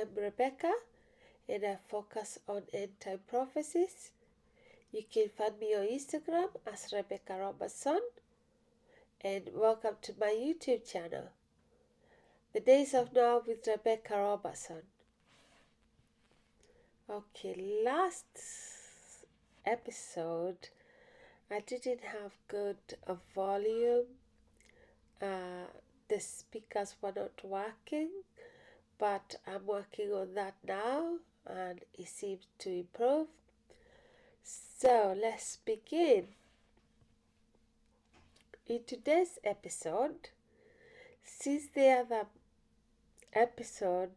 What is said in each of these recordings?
am Rebecca and I focus on end-time prophecies. You can find me on Instagram as Rebecca Robertson, and welcome to my YouTube channel, The Days of Now with Rebecca Robertson. Okay, last episode I didn't have good volume. The speakers were not working, but I'm working on that now and it seems to improve. So let's begin. In today's episode, since the other episode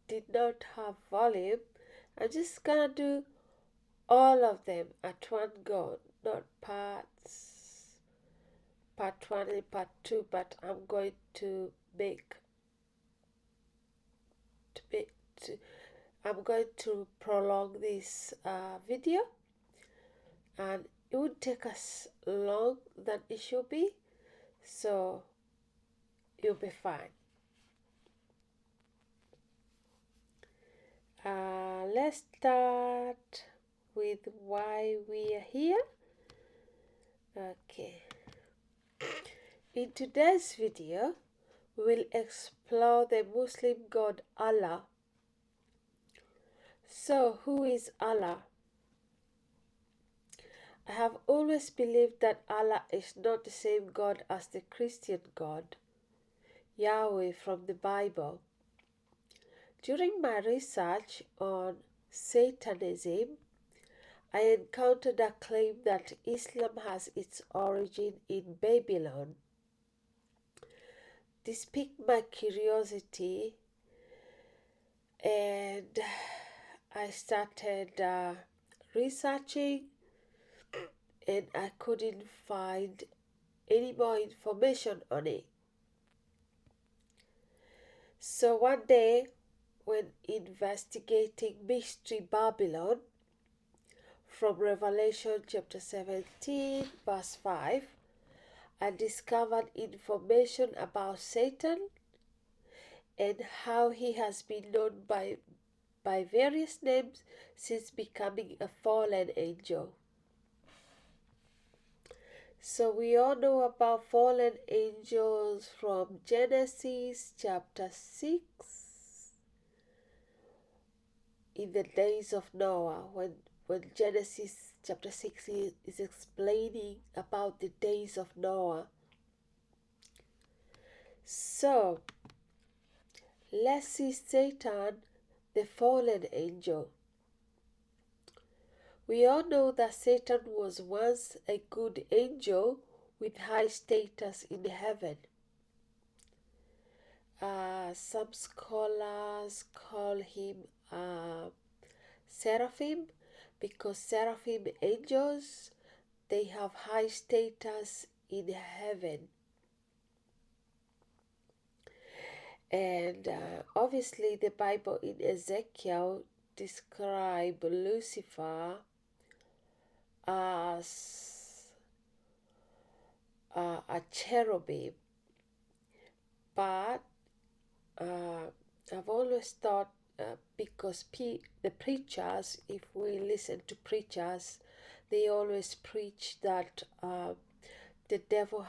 did not have volume, I'm just gonna do all of them at one go, not part 1 and part 2, but I'm going to I'm going to prolong this video, and it would take us long than it should be, so you'll be fine. Let's start with why we are here. Okay. In today's video, we will explore the Muslim god Allah. So, who is Allah? I have always believed that Allah is not the same God as the Christian God, Yahweh from the Bible. During my research on Satanism, I encountered a claim that Islam has its origin in Babylon. This piqued my curiosity and I started researching, and I couldn't find any more information on it. So one day, when investigating Mystery Babylon from Revelation chapter 17 verse 5, I discovered information about Satan and how he has been known by various names since becoming a fallen angel. So we all know about fallen angels from Genesis chapter 6, in the days of Noah, when Genesis chapter 6 is explaining about the days of Noah. So let's see Satan, the fallen angel. We all know that Satan was once a good angel with high status in heaven. Some scholars call him seraphim, because seraphim angels, they have high status in heaven. And obviously the Bible in Ezekiel describe Lucifer as a cherubim, but I've always thought because the preachers, if we listen to preachers, they always preach that the devil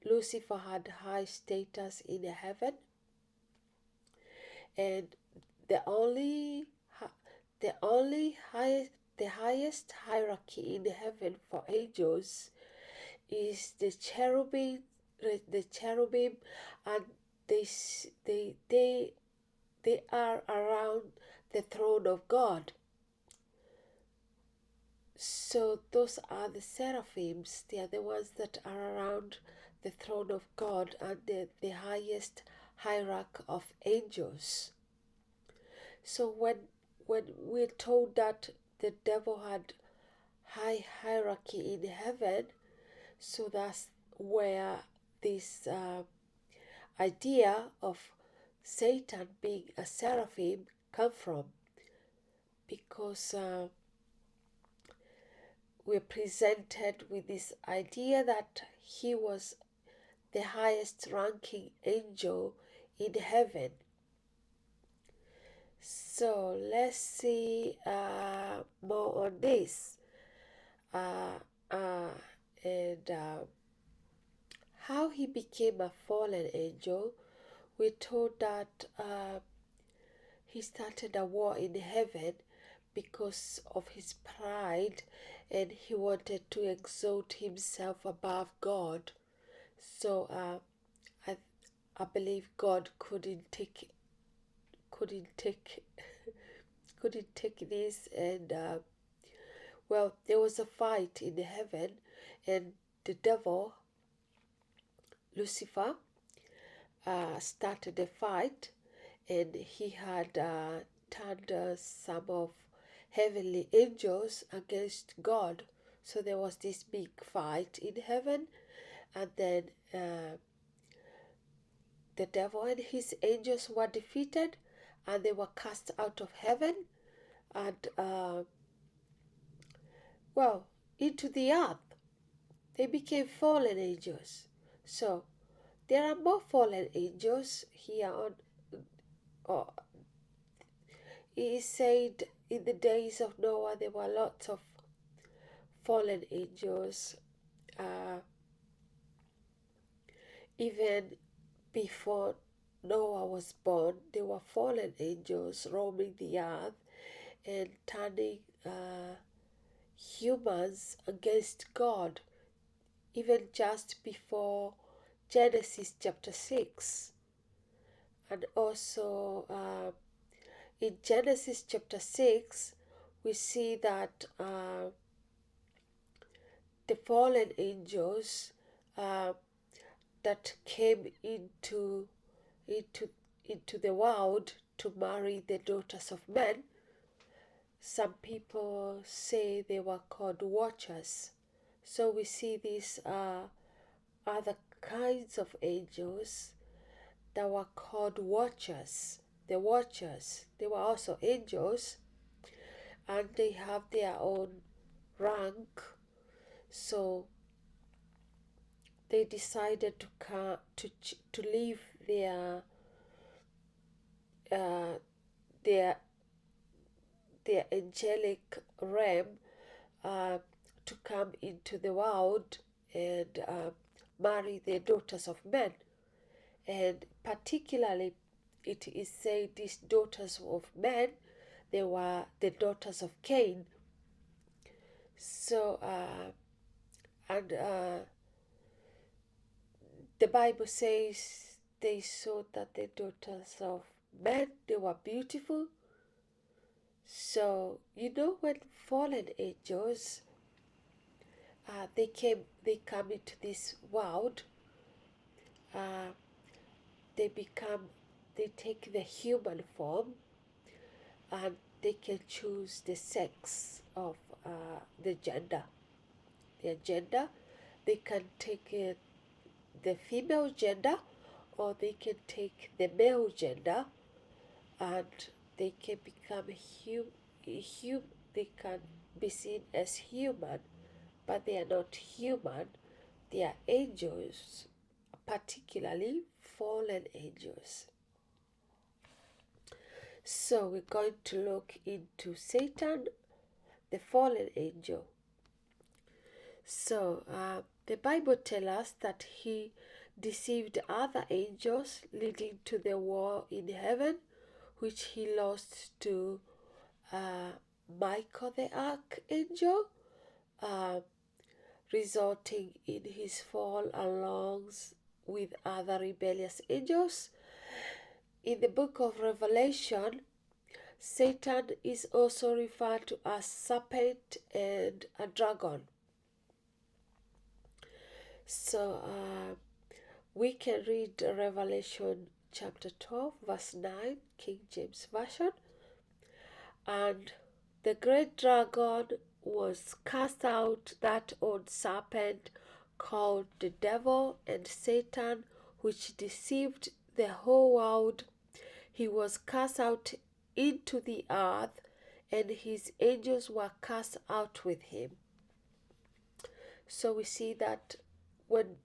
Lucifer had high status in heaven, and the highest hierarchy in heaven for angels is the cherubim, and they are around the throne of God. So those are the seraphims. They are the ones that are around the throne of God and the highest hierarchy of angels. So when we're told that the devil had high hierarchy in heaven, so that's where this idea of Satan being a seraphim come from, because we're presented with this idea that he was the highest ranking angel in heaven. So let's see more on this. Uh, and how he became a fallen angel. We're told that he started a war in heaven because of his pride, and he wanted to exalt himself above God. So I believe God couldn't take couldn't take this, and well, there was a fight in heaven, and the devil Lucifer started a fight, and he had turned some of heavenly angels against God. So there was this big fight in heaven, and then the devil and his angels were defeated, and they were cast out of heaven, and well, into the earth. They became fallen angels. So there are more fallen angels here on. Oh, it is said in the days of Noah there were lots of fallen angels. Uh, Even before Noah was born, there were fallen angels roaming the earth and turning humans against God, even just before Genesis chapter 6. And also in Genesis chapter 6, we see that the fallen angels uh, that came into into the world to marry the daughters of men. Some people say they were called watchers. So we see these other kinds of angels that were called watchers. The watchers, they were also angels, and they have their own rank. So they decided to leave uh, their their angelic realm uh, to come into the world and marry the daughters of men. And particularly, it is said these daughters of men, they were the daughters of Cain. So, and the Bible says they saw that the daughters of men, they were beautiful. So, when fallen angels, they come into this world, uh, they become, they take the human form, and they can choose the sex of the gender, their gender. They can take the female gender, or they can take the male gender, and they can become they can be seen as human, but they are not human. They are angels, particularly fallen angels. So we're going to look into Satan, the fallen angel. So the Bible tells us that he deceived other angels, leading to the war in heaven, which he lost to Michael the archangel, uh, resulting in his fall along with other rebellious angels. In the book of Revelation, Satan is also referred to as serpent and a dragon. So we can read Revelation chapter 12, verse 9, King James Version. And the great dragon was cast out, that old serpent called the devil and Satan, which deceived the whole world. He was cast out into the earth, and his angels were cast out with him. So we see that when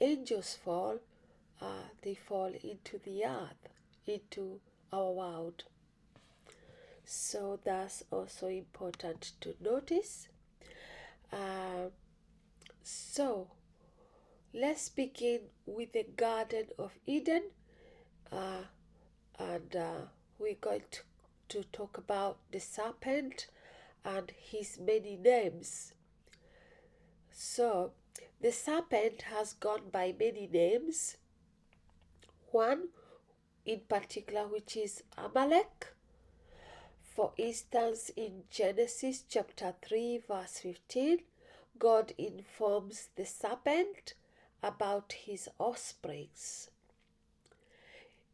angels fall, they fall into the earth, into our world. So that's also important to notice. Uh, so let's begin with the Garden of Eden, uh, and we're going to talk about the serpent and his many names. So the serpent has gone by many names. One in particular, which is Amalek. For instance, in Genesis chapter 3, verse 15, God informs the serpent about his offsprings,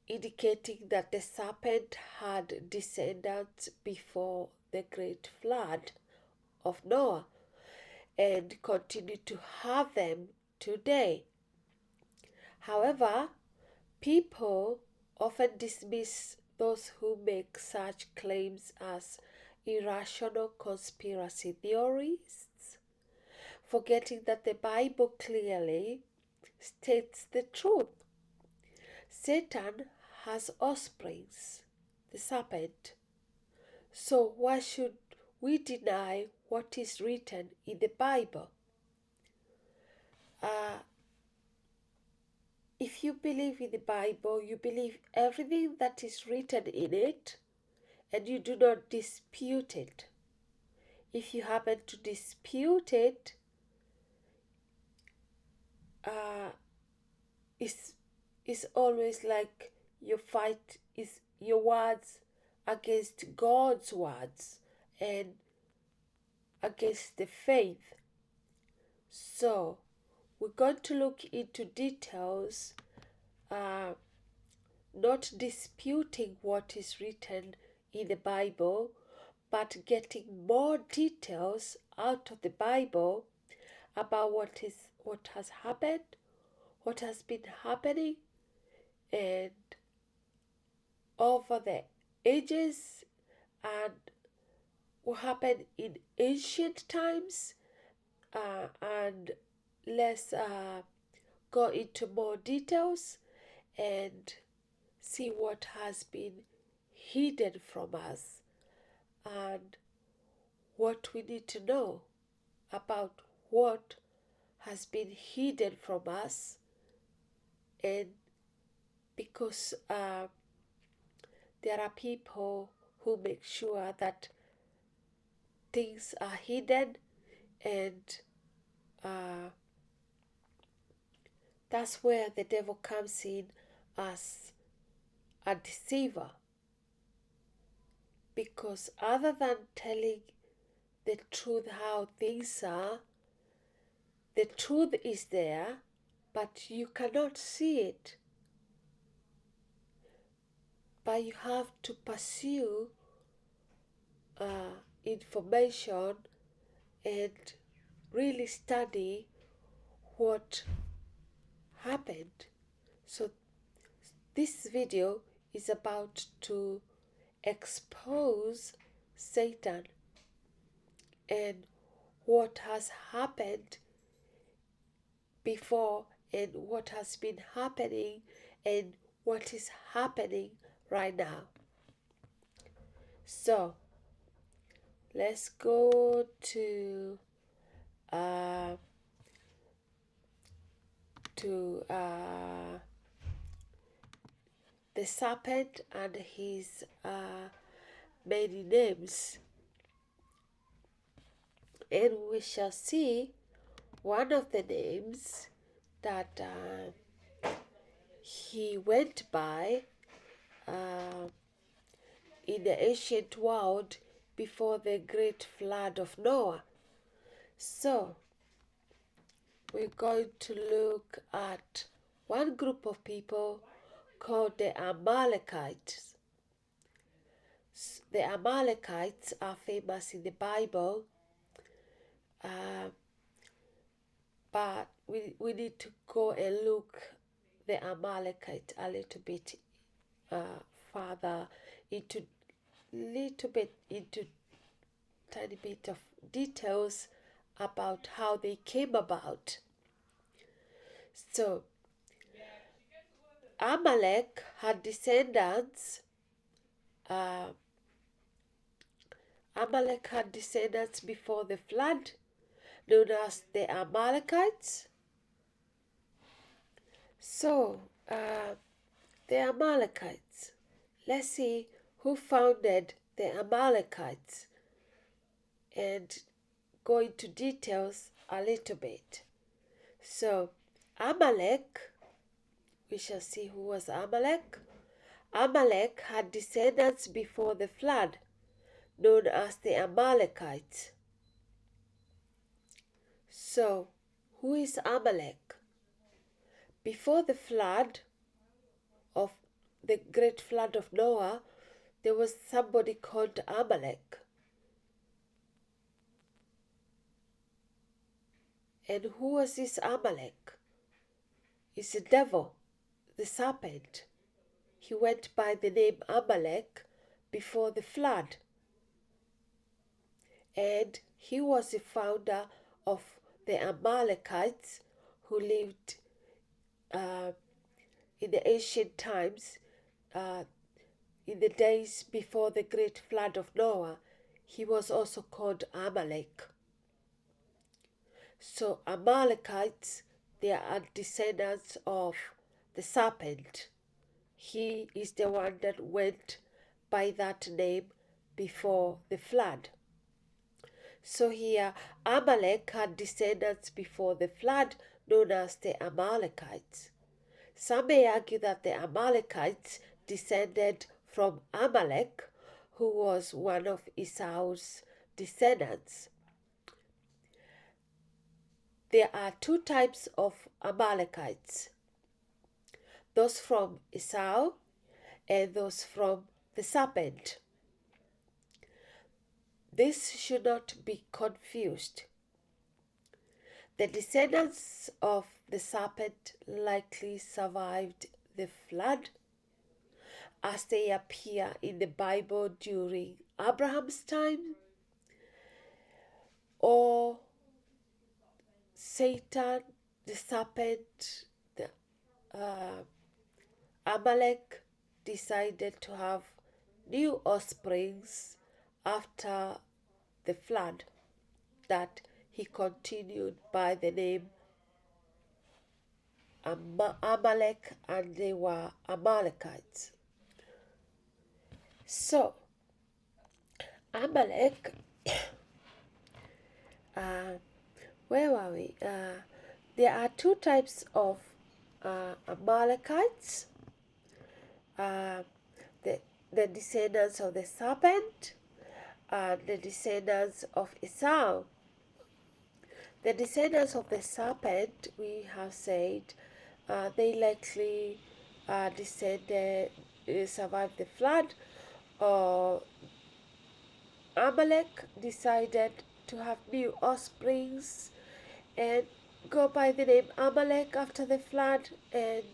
indicating that the serpent had descendants before the great flood of Noah and continue to have them today. However, people often dismiss those who make such claims as irrational conspiracy theorists, forgetting that the Bible clearly states the truth. Satan has offsprings, the serpent. So why should we deny what is written in the Bible? If you believe in the Bible, you believe everything that is written in it, and you do not dispute it. If you happen to dispute it, it's always like your fight is your words against God's words and against the faith. So we're going to look into details, not disputing what is written in the Bible, but getting more details out of the Bible about what has happened, what has been happening, and over the ages, and what happened in ancient times, and let's go into more details and see what has been hidden from us and what we need to know about what has been hidden from us. And because there are people who make sure that things are hidden, and that's where the devil comes in as a deceiver. Because other than telling the truth how things are, the truth is there, but you cannot see it. But you have to pursue information and really study what happened. So this video is about to expose Satan and what has happened before and what has been happening and what is happening right now. So let's go to the serpent and his many names, and we shall see one of the names that he went by in the ancient world before the great flood of Noah. So we're going to look at one group of people called the Amalekites. The Amalekites are famous in the Bible, but we need to go and look the Amalekite a little bit further into tiny bit of details about how they came about. So Amalek had descendants uh, Amalek had descendants before the flood, known as the Amalekites. So, the Amalekites. Let's see who founded the Amalekites and go into details a little bit. So, Amalek, we shall see who was Amalek. Amalek had descendants before the flood, known as the Amalekites. So, who is Amalek? Before the flood of the great flood of Noah, there was somebody called Amalek. And who was this Amalek? It's the devil, the serpent. He went by the name Amalek before the flood. And he was the founder of the Amalekites who lived in the ancient times, in the days before the great flood of Noah. He was also called Amalek. So Amalekites, they are descendants of the serpent. He is the one that went by that name before the flood. So here, Amalek had descendants before the flood known as the Amalekites. Some may argue that the Amalekites descended from Amalek, who was one of Esau's descendants. There are two types of Amalekites, those from Esau and those from the serpent. This should not be confused. The descendants of the serpent likely survived the flood, as they appear in the Bible during Abraham's time, or Satan, the serpent, the Amalek decided to have new offsprings after the flood that he continued by the name Amalek, and they were Amalekites. So, Amalek, where were we? There are two types of Amalekites. The descendants of the serpent and the descendants of Esau. The descendants of the serpent, we have said, they likely survived the flood. Amalek decided to have new offsprings and go by the name Amalek after the flood and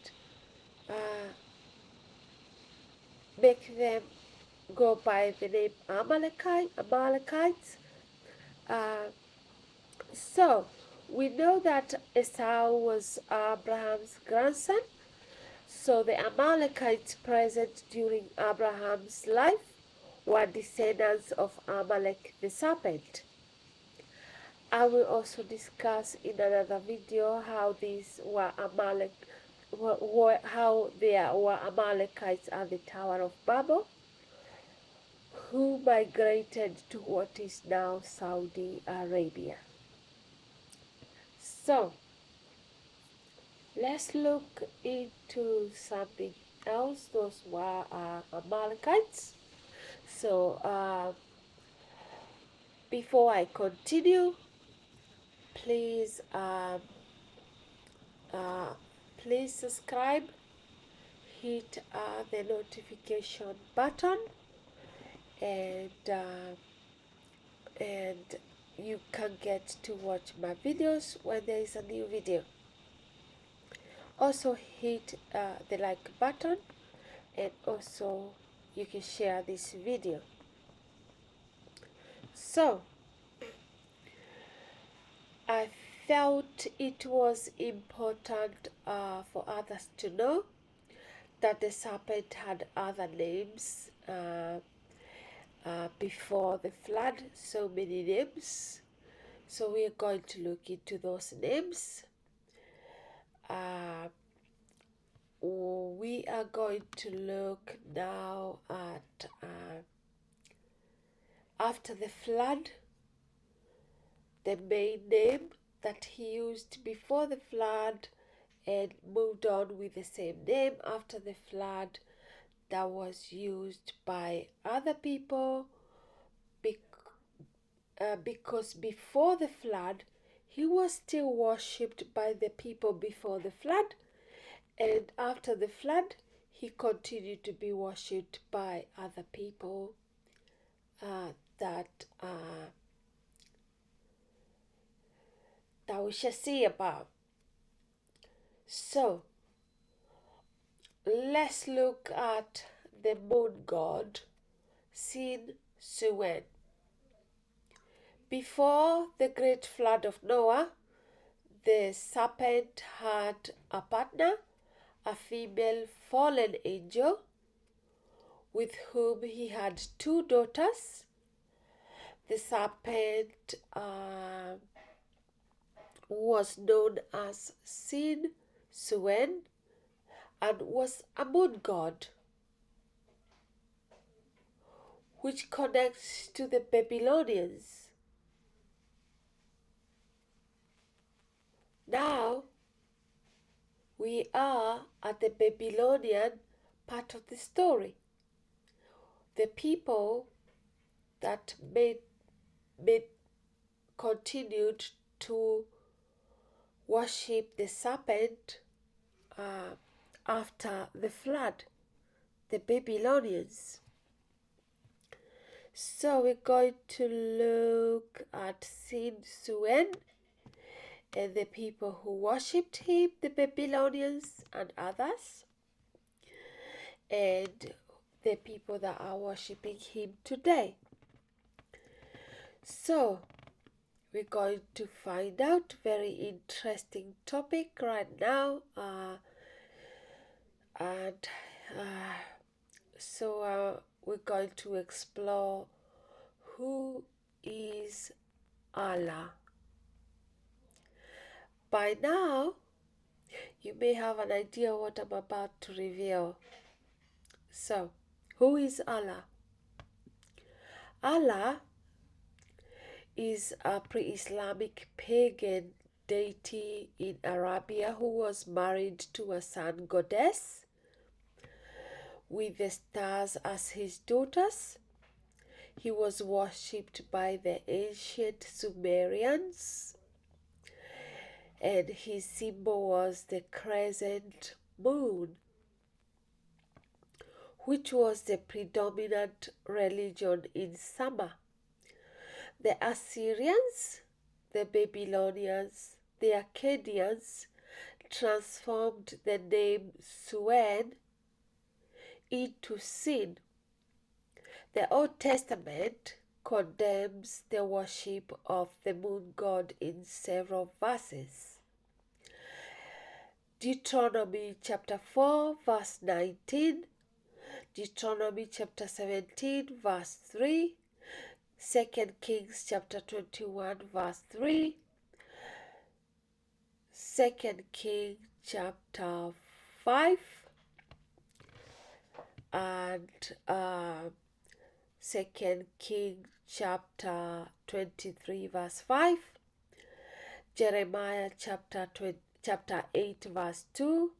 make them go by the name Amalekites. So we know that Esau was Abraham's grandson. So the Amalekites present during Abraham's life were descendants of Amalek the serpent. I will also discuss in another video how these were how there were Amalekites at the Tower of Babel, who migrated to what is now Saudi Arabia. So, let's look into something else. Those were Amalekites. So, before I continue, please subscribe, hit the notification button, and you can get to watch my videos when there is a new video. Also hit the like button, and also you can share this video. So I felt it was important for others to know that the serpent had other names uh, before the flood, so many names. So we are going to look into those names. We are going to look now at after the flood, the main name that he used before the flood and moved on with the same name after the flood that was used by other people because before the flood he was still worshipped by the people before the flood, and after the flood he continued to be worshipped by other people that we shall see about. So let's look at the moon god Sin Suen. Before the great flood of Noah, the serpent had a partner, a female fallen angel, with whom he had 2 daughters. The serpent was known as Sin Suen and was a moon god, which connects to the Babylonians. Now we are at the Babylonian part of the story. The people that continued to worship the serpent after the flood, the Babylonians. So we're going to look at Sin Suen and the people who worshipped him, the Babylonians and others, and the people that are worshipping him today. So we're going to find out very interesting topic right now, so we're going to explore who is Allah. By now you may have an idea what I'm about to reveal. So who is Allah? Allah is a pre-Islamic pagan deity in Arabia who was married to a sun goddess with the stars as his daughters. He was worshipped by the ancient Sumerians, and his symbol was the crescent moon, which was the predominant religion in summer. The Assyrians, the Babylonians, the Akkadians transformed the name Suen into sin. The Old Testament condemns the worship of the moon god in several verses. Deuteronomy chapter 4 verse 19, Deuteronomy chapter 17 verse 3, 2 Kings chapter 21 verse 3, 2 Kings chapter 5, and 2 Kings chapter 23 verse 5, Jeremiah chapter 8 verse 2,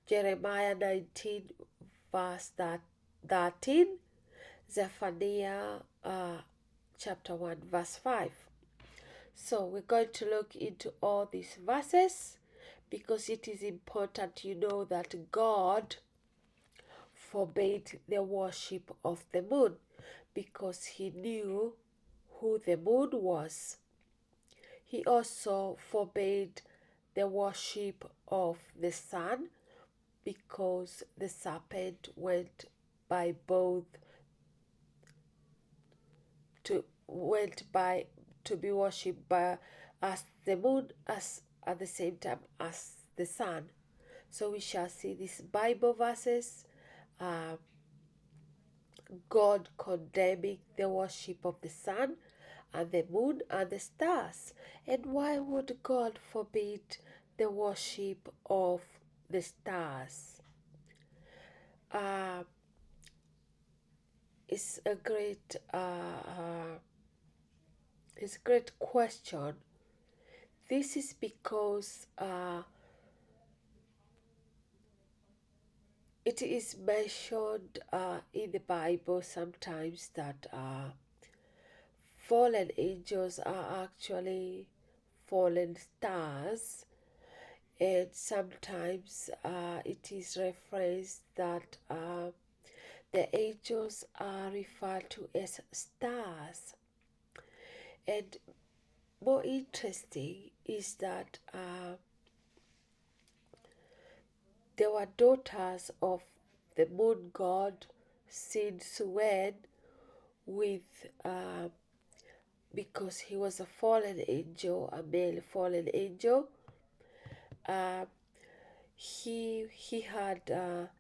Jeremiah 19 verse 13, Zephaniah chapter 1 verse 5. So we're going to look into all these verses because it is important you know that God forbade the worship of the moon because he knew who the moon was. He also forbade the worship of the sun because the serpent went by to be worshipped by as the moon as at the same time as the sun. So we shall see these Bible verses God condemning the worship of the sun and the moon and the stars. And why would God forbid the worship of the stars? Uh, it's a great it's a great question. This is because it is mentioned in the Bible sometimes that fallen angels are actually fallen stars, and sometimes it is referenced that the angels are referred to as stars. And more interesting is that they were daughters of the moon god Sin Suen, with because he was a fallen angel, a male fallen angel. Uh, he had a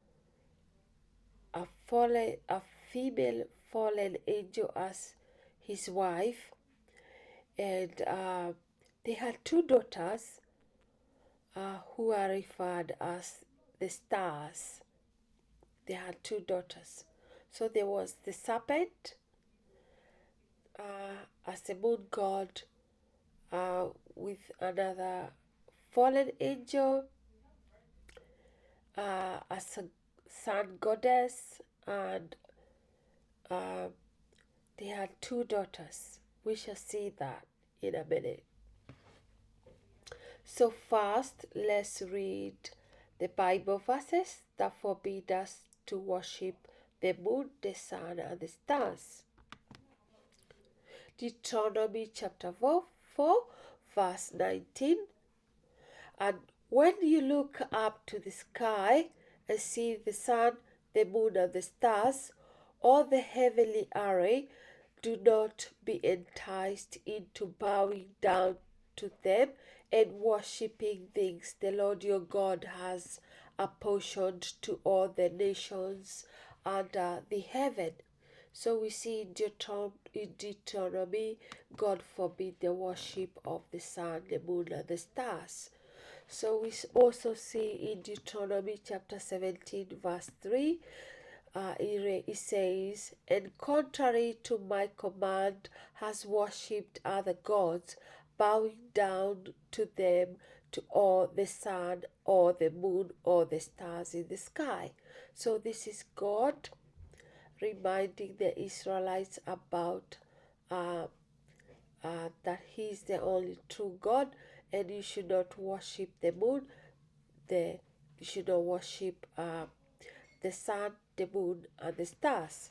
female fallen angel as his wife, and they had two daughters who are referred as the stars. They had two daughters. So there was the serpent as the moon god, with another fallen angel as a sun goddess, and uh, they had two daughters. We shall see that in a minute. So first, let's read the Bible verses that forbid us to worship the moon, the sun, and the stars. Deuteronomy chapter 4 verse 19. And when you look up to the sky and see the sun, the moon, and the stars, all the heavenly array, do not be enticed into bowing down to them and worshipping things the Lord your God has apportioned to all the nations under the heaven. So we see in Deuteronomy, God forbid the worship of the sun, the moon, and the stars. So we also see in Deuteronomy chapter 17 verse 3, it says, and contrary to my command has worshipped other gods, bowing down to them, to all the sun or the moon or the stars in the sky. So this is God reminding the Israelites about that He is the only true God, and you should not worship the moon, you should not worship the sun, the moon, and the stars.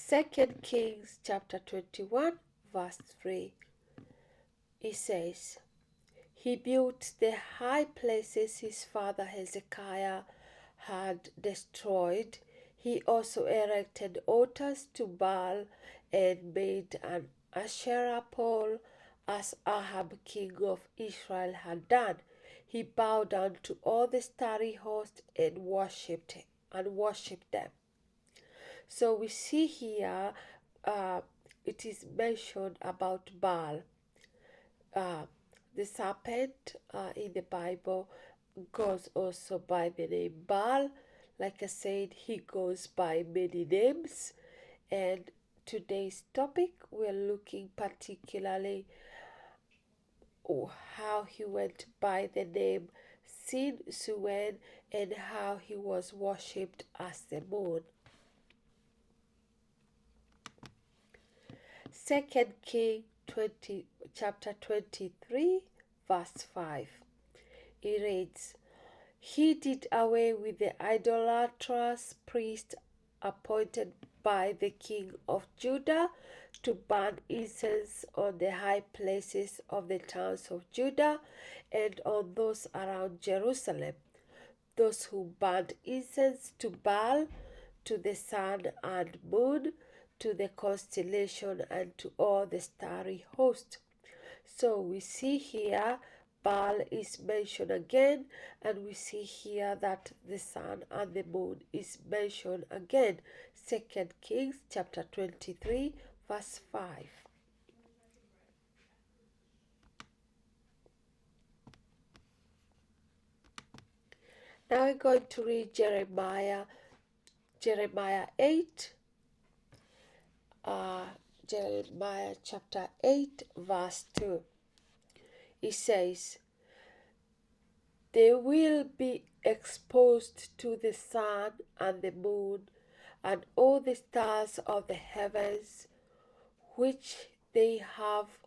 2 Kings chapter 21 verse 3, it says, he built the high places his father Hezekiah had destroyed. He also erected altars to Baal and made an Asherah pole, as Ahab king of Israel had done. He bowed down to all the starry host and worshipped them. So we see here it is mentioned about Baal. The serpent in the Bible goes also by the name Baal. Like I said, he goes by many names. And today's topic, we're looking particularly how he went by the name Sin Suen and how he was worshipped as the moon. 2 King chapter 23 verse 5. It reads, he did away with the idolatrous priest appointed by the king of Judah to burn incense on the high places of the towns of Judah and on those around Jerusalem, those who burned incense to Baal, to the sun and moon, to the constellation, and to all the starry host. So we see here Baal is mentioned again, and we see here that the sun and the moon is mentioned again. 2 Kings chapter 23 verse 5. Now we're going to read Jeremiah 8, Jeremiah chapter 8 verse 2. It says, "They will be exposed to the sun and the moon and all the stars of the heavens, which they have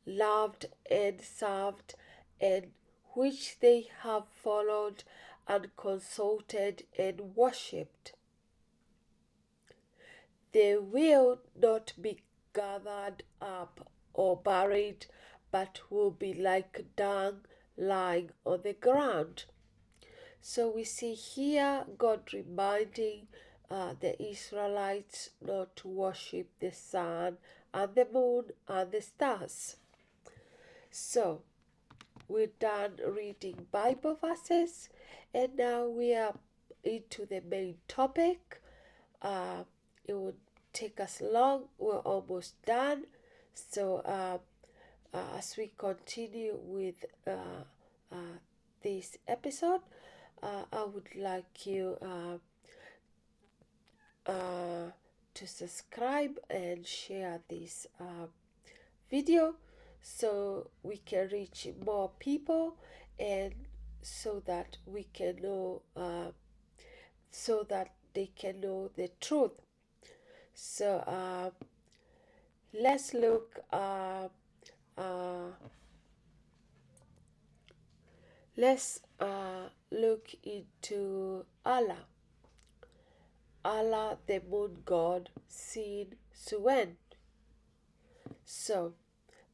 loved and served, and which they have followed and consulted and worshipped. They will not be gathered up or buried, but will be like dung lying on the ground." So we see here God reminding the Israelites not to worship the sun and the moon and the stars. So we're done reading Bible verses, and now we are into the main topic. It would take us long. We're almost done. So as we continue with this episode, I would like you to subscribe and share this video so we can reach more people, and so that we can know so that they can know the truth. So let's look into Allah. Allah, the moon god, seen Suwen. So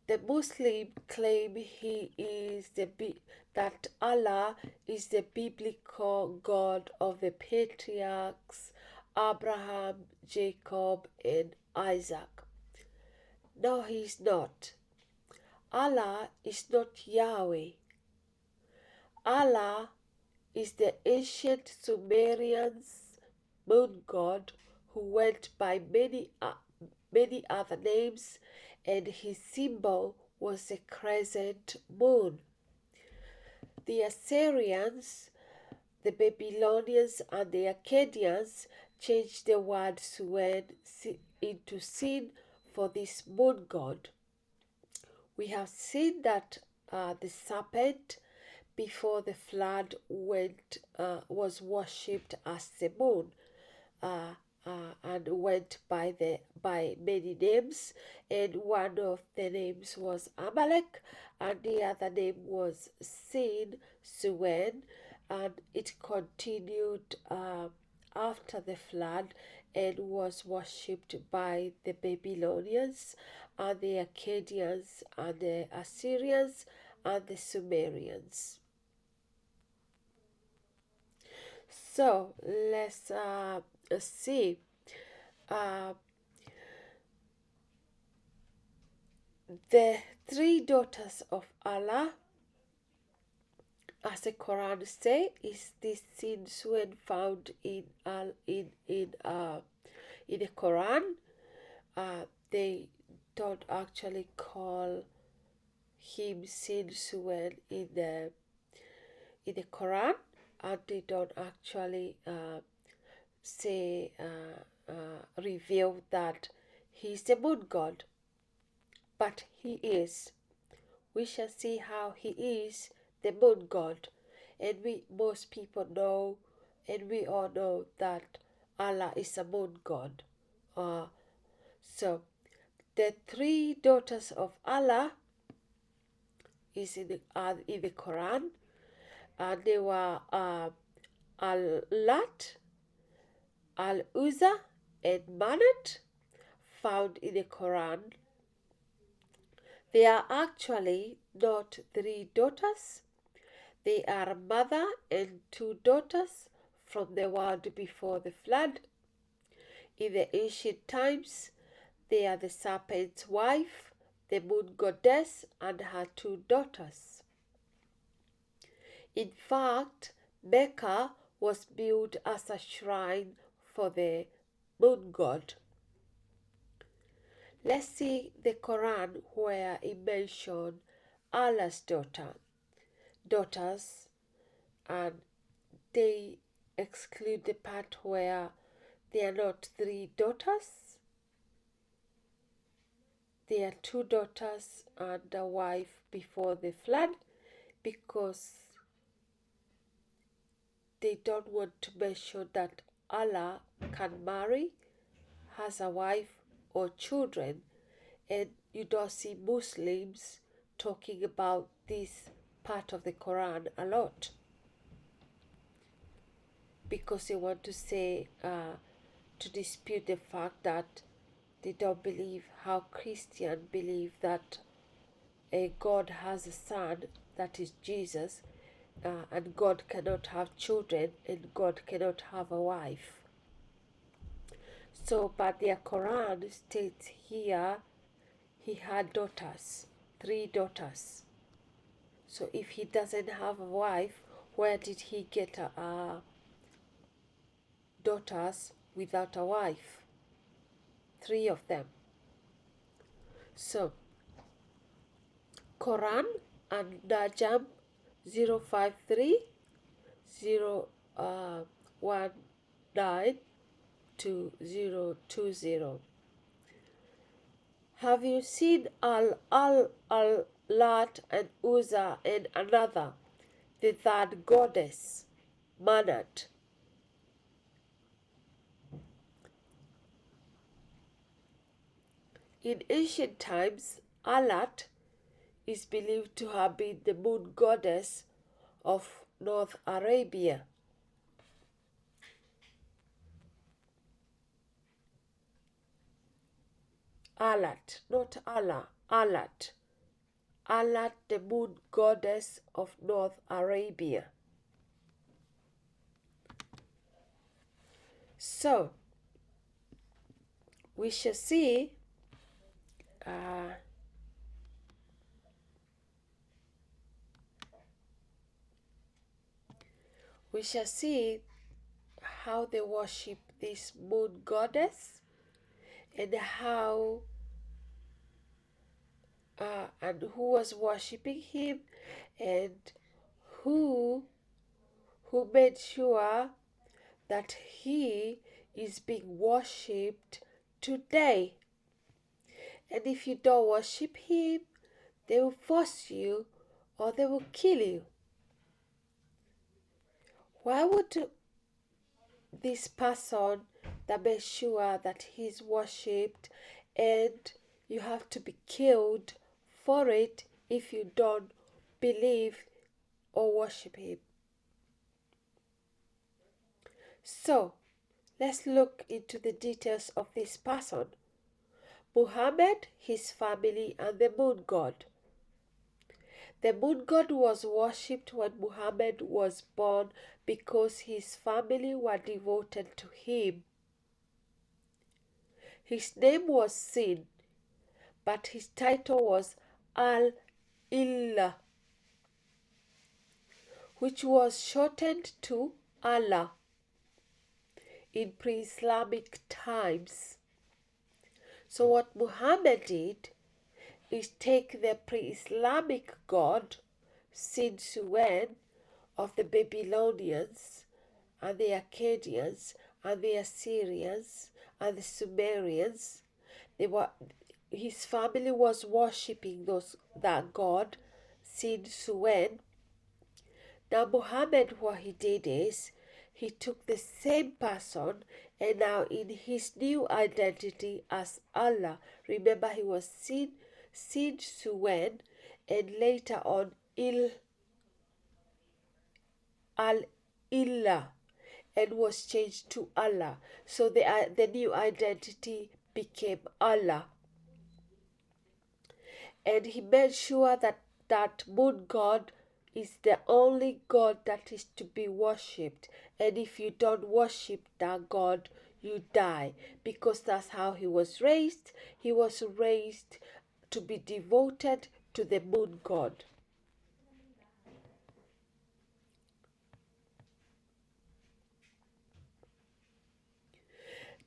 the Muslim claim that Allah is the biblical God of the patriarchs Abraham, Jacob, and Isaac. No, he is not. Allah is not Yahweh. Allah is the ancient Sumerians moon god who went by many other names, and his symbol was a crescent moon. The Assyrians, the Babylonians, and the Akkadians changed the word Suwen into Sin for this moon god. We have seen that the serpent before the flood was worshipped as the moon, and went by many names, and one of the names was Amalek, and the other name was Sin, Suwen, and it continued after the flood and was worshipped by the Babylonians and the Akkadians and the Assyrians and the Sumerians. So let's see. The three daughters of Allah, as the Quran says, is this sin Suwen found in the Quran. They don't actually call him Sin Suwen in the Quran, and they don't actually reveal that he is the moon god, but he is. We shall see how he is the moon god, and most people know, and we all know that Allah is a moon god. So the three daughters of Allah is in the Quran, and they were Al-Lat, Al-Uzza, and Manat, found in the Quran. They are actually not three daughters. They are a mother and two daughters from the world before the flood. In the ancient times, they are the serpent's wife, the moon goddess, and her two daughters. In fact, Mecca was built as a shrine for the moon god. Let's see the Quran where it mentioned Allah's daughters, and they exclude the part where they are not 3 daughters. They are 2 daughters and a wife before the flood, because they don't want to mention that Allah can marry, has a wife or children, and you don't see Muslims talking about this part of the Quran a lot, because they want to say, to dispute the fact that they don't believe how Christians believe that a God has a son, that is Jesus, and God cannot have children, and God cannot have a wife. So, but their Quran states here he had daughters, 3 daughters. So if he doesn't have a wife, where did he get daughters without a wife? 3 of them. So Quran and Najm 053 019 to 020. Have you seen Lat and Uzza and another, the third goddess, Manat? In ancient times, Alat is believed to have been the moon goddess of North Arabia. Alat, not Allah, Alat. Alat, the moon goddess of North Arabia. So, we shall see how they worship this moon goddess, and how and who was worshipping him, and who made sure that he is being worshipped today. And if you don't worship him, they will force you or they will kill you. Why would this person that makes sure that he's worshipped and you have to be killed for it if you don't believe or worship him? So, let's look into the details of this person. Muhammad, his family, and the moon god. The moon god was worshipped when Muhammad was born because his family were devoted to him. His name was Sin, but his title was Al-Illah, which was shortened to Allah in pre-Islamic times. So what Muhammad did is take the pre-Islamic god Sin Suwen of the Babylonians and the Akkadians and the Assyrians and the Sumerians. His family was worshipping that god Sin Suwen. Now Muhammad, what he did is he took the same person, and now in his new identity as Allah. Remember, he was Sin Suwen, and later on Al-Illah, and was changed to Allah. So the new identity became Allah. And he made sure that that moon god is the only god that is to be worshipped. And if you don't worship that god, you die. Because that's how he was raised. He was raised to be devoted to the moon god.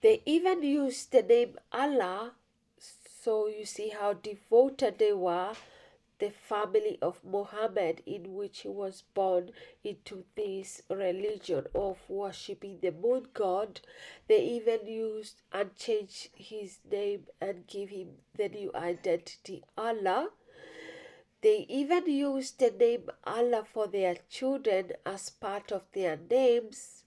They even used the name Allah, so you see how devoted they were, the family of Muhammad, in which he was born into this religion of worshipping the moon god. They even used and changed his name and give him the new identity Allah. They even used the name Allah for their children as part of their names,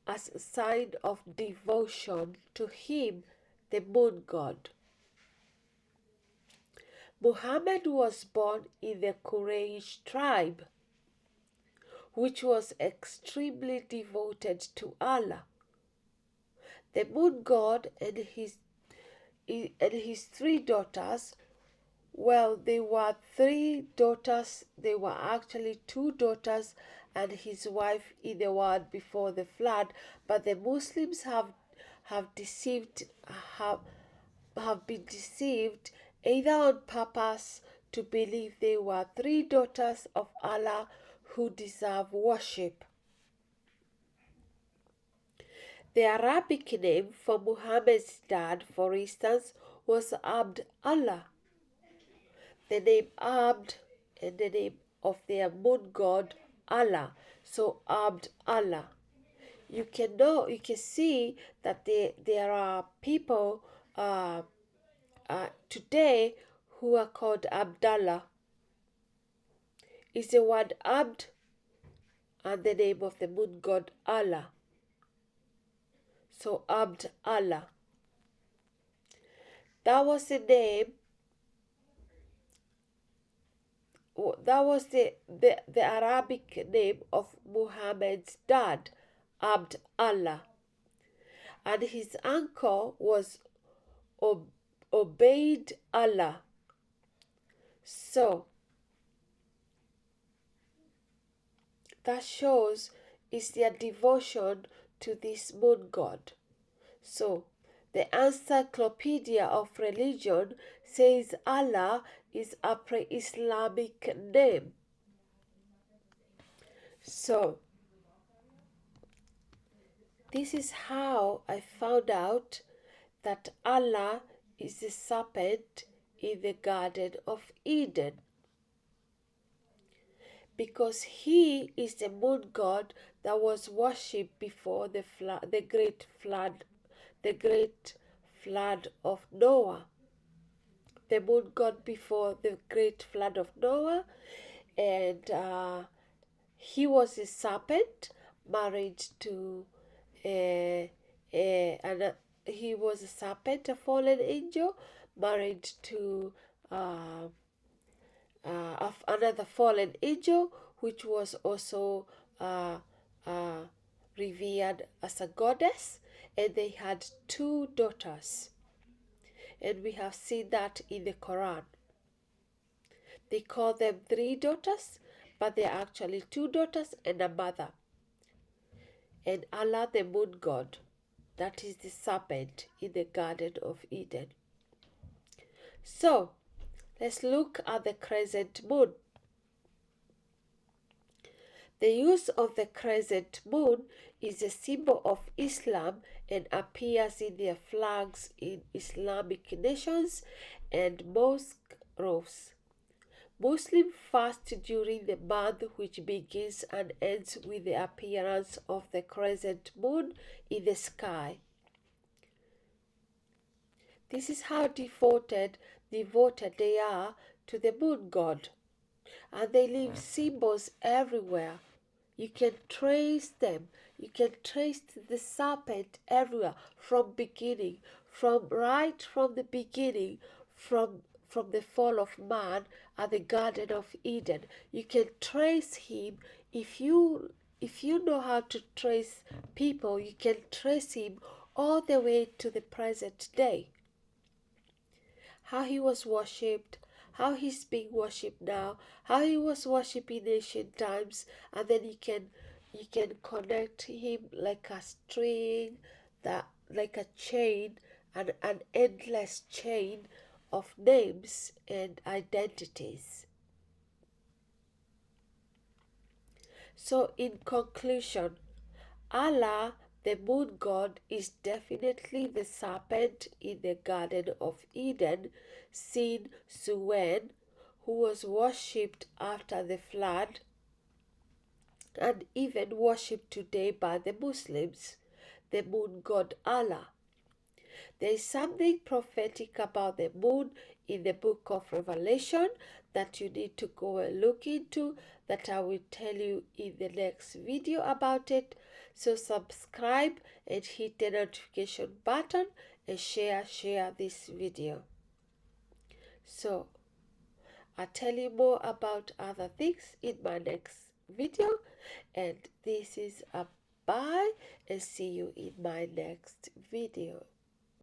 as a sign of devotion to him, the moon god. Muhammad was born in the Quraysh tribe, which was extremely devoted to Allah. The moon god and his three daughters, well, they were three daughters, they were actually two daughters and his wife in the world before the flood, but the Muslims have deceived have been deceived either on purpose to believe they were three daughters of Allah who deserve worship. The Arabic name for Muhammad's dad, for instance, was Abd Allah. The name Abd and the name of their moon god Allah. So Abd Allah. You can see that there are people today who are called Abdallah. Is the word Abd and the name of the moon god Allah. So Abd Allah. That was the name. That was the Arabic name of Muhammad's dad, Abd Allah. And his uncle was Ubayd Allah. So that shows is their devotion to this moon god. So the Encyclopedia of Religion says Allah is a pre-Islamic name. So this is how I found out that Allah is the serpent in the Garden of Eden, because he is the moon god that was worshipped before the great flood of Noah. The moon god before the great flood of Noah, and he was a serpent married to he was a serpent, a fallen angel, married to another fallen angel, which was also revered as a goddess, and they had two daughters. And we have seen that in the Quran. They call them three daughters, but they are actually two daughters and a mother. And Allah, the moon god, that is the serpent in the Garden of Eden. So, let's look at the crescent moon. The use of the crescent moon is a symbol of Islam and appears in their flags in Islamic nations and mosque roofs. Muslims fast during the month which begins and ends with the appearance of the crescent moon in the sky. This is how devoted they are to the moon god. And they leave symbols everywhere. You can trace them. You can trace the serpent everywhere from the beginning, from the beginning, from the fall of man at the Garden of Eden. You can trace him. If you know how to trace people, you can trace him all the way to the present day. How he was worshipped, how he's being worshipped now, how he was worshipped in ancient times, and then you can connect him like a string, like a chain, and an endless chain of names and identities. So in conclusion, Allah The moon god is definitely the serpent in the Garden of Eden, Sin Suen, who was worshipped after the flood and even worshipped today by the Muslims, the moon god Allah. There is something prophetic about the moon in the book of Revelation that you need to go and look into, that I will tell you in the next video about it. So subscribe and hit the notification button and share this video. So I'll tell you more about other things in my next video, and this is a bye and see you in my next video.